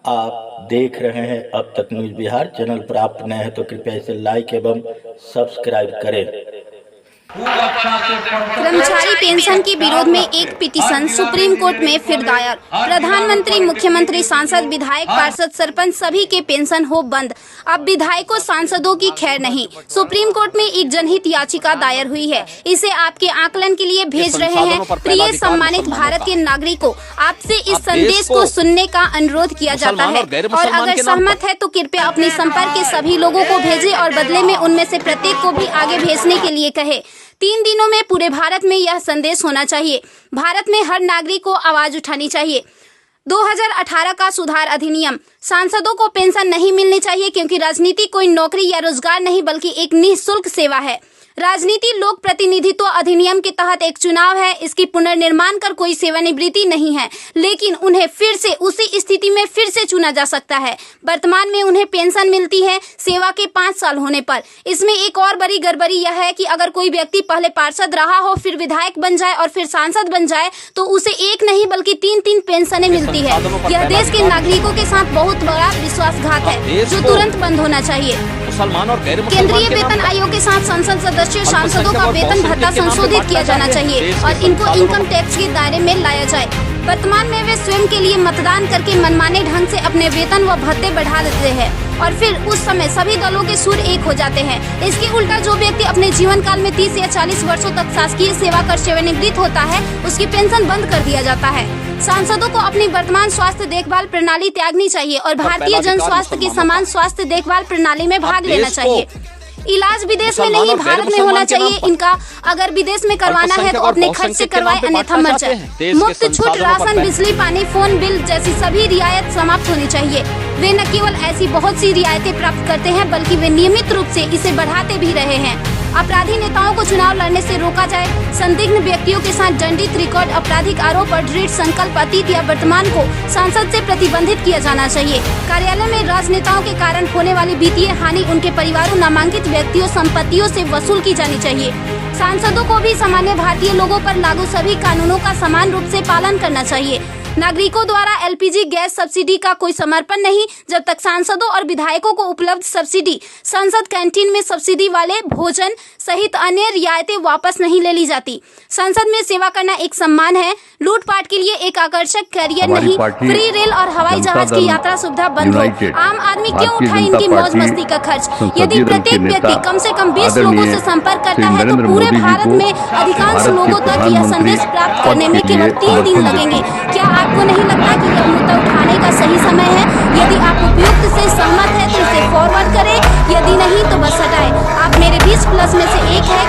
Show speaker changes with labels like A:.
A: आप देख रहे हैं अब तक न्यूज़ बिहार। चैनल पर आप नए हैं तो कृपया इसे लाइक एवं सब्सक्राइब करें।
B: कर्मचारी पेंशन के विरोध में एक पिटीशन सुप्रीम कोर्ट में फिर दायर। प्रधानमंत्री, मुख्यमंत्री, सांसद, विधायक, पार्षद, सरपंच सभी के पेंशन हो बंद। अब विधायकों, सांसदों की खैर नहीं। सुप्रीम कोर्ट में एक जनहित याचिका दायर हुई है। इसे आपके आकलन के लिए भेज रहे हैं। प्रिय सम्मानित भारत के नागरिकों, आपसे इस संदेश को सुनने का अनुरोध किया जाता है और अगर सहमत है तो कृपया अपने संपर्क के सभी लोगों को भेजें और बदले में उनमें से प्रत्येक को भी आगे भेजने के लिए कहे। 3 दिनों में पूरे भारत में यह संदेश होना चाहिए। भारत में हर नागरिक को आवाज उठानी चाहिए। 2018 का सुधार अधिनियम। सांसदों को पेंशन नहीं मिलनी चाहिए क्योंकि राजनीति कोई नौकरी या रोजगार नहीं बल्कि एक निःशुल्क सेवा है। राजनीति लोक प्रतिनिधित्व अधिनियम के तहत एक चुनाव है। इसकी पुनर्निर्माण कर कोई सेवानिवृत्ति नहीं है, लेकिन उन्हें फिर से उसी स्थिति में फिर से चुना जा सकता है। वर्तमान में उन्हें पेंशन मिलती है सेवा के 5 साल होने पर। इसमें एक और बड़ी गड़बड़ी यह है कि अगर कोई व्यक्ति पहले पार्षद रहा हो, फिर विधायक बन जाए और फिर सांसद बन जाए तो उसे एक नहीं बल्कि 3-3 पेंशनें मिलती है। यह देश के नागरिकों के साथ बहुत बड़ा विश्वासघात है जो तुरंत बंद होना चाहिए। केंद्रीय वेतन आयोग के साथ संसद सदस्यों, सांसदों का वेतन भत्ता संशोधित किया जाना चाहिए और इनको इनकम टैक्स के दायरे में लाया जाए। वर्तमान में वे स्वयं के लिए मतदान करके मनमाने ढंग से अपने वेतन व भत्ते बढ़ा देते हैं और फिर उस समय सभी दलों के सुर एक हो जाते हैं। इसके उल्टा जो व्यक्ति अपने जीवन काल में 30 या 40 वर्षों तक शासकीय सेवा कर सेवानिवृत्त होता है, उसकी पेंशन बंद कर दिया जाता है। सांसदों को अपनी वर्तमान स्वास्थ्य देखभाल प्रणाली त्यागनी चाहिए और भारतीय जन स्वास्थ्य की समान स्वास्थ्य देखभाल प्रणाली में भाग लेना चाहिए। इलाज विदेश में नहीं भारत में होना चाहिए इनका। अगर विदेश में करवाना है तो अपने खर्च से करवाए, अन्यथा मर जाए। मुफ्त छूट राशन, बिजली, पानी, फोन बिल जैसी सभी रियायत समाप्त होनी चाहिए। वे न केवल ऐसी बहुत सी रियायतें प्राप्त करते हैं बल्कि वे नियमित रूप से इसे बढ़ाते भी रहे हैं। अपराधी नेताओं को चुनाव लड़ने से रोका जाए। संदिग्ध व्यक्तियों के साथ दंडित रिकॉर्ड, आपराधिक आरोप और दृढ़ संकल्प अतीत या वर्तमान को सांसद से प्रतिबंधित किया जाना चाहिए। कार्यालय में राजनेताओं के कारण होने वाली वित्तीय हानि उनके परिवारों, नामांकित व्यक्तियों, संपत्तियों से वसूल की जानी चाहिए। सांसदों को भी सामान्य भारतीय लोगों पर लागू सभी कानूनों का समान रूप से पालन करना चाहिए। नागरिकों द्वारा LPG गैस सब्सिडी का कोई समर्पण नहीं जब तक सांसदों और विधायकों को उपलब्ध सब्सिडी, संसद कैंटीन में सब्सिडी वाले भोजन सहित अन्य रियायतें वापस नहीं ले ली जाती। संसद में सेवा करना एक सम्मान है, लूटपाट के लिए एक आकर्षक करियर नहीं। फ्री रेल और हवाई जहाज की यात्रा सुविधा बंद हो। आम आदमी क्यों उठाए इनकी मौज मस्ती का खर्च? यदि प्रत्येक व्यक्ति कम से कम 20 लोगों से संपर्क करता है तो पूरे भारत में अधिकांश लोगों तक यह संदेश प्राप्त करने में केवल 3 दिन लगेंगे। क्या आपको नहीं लगता कि यह मुद्दा उठाने का सही समय है? यदि आप उपयुक्त से सहमत है तो इसे फॉरवर्ड करें, यदि नहीं तो बस हटाएं। आप मेरे 20+ में से एक है।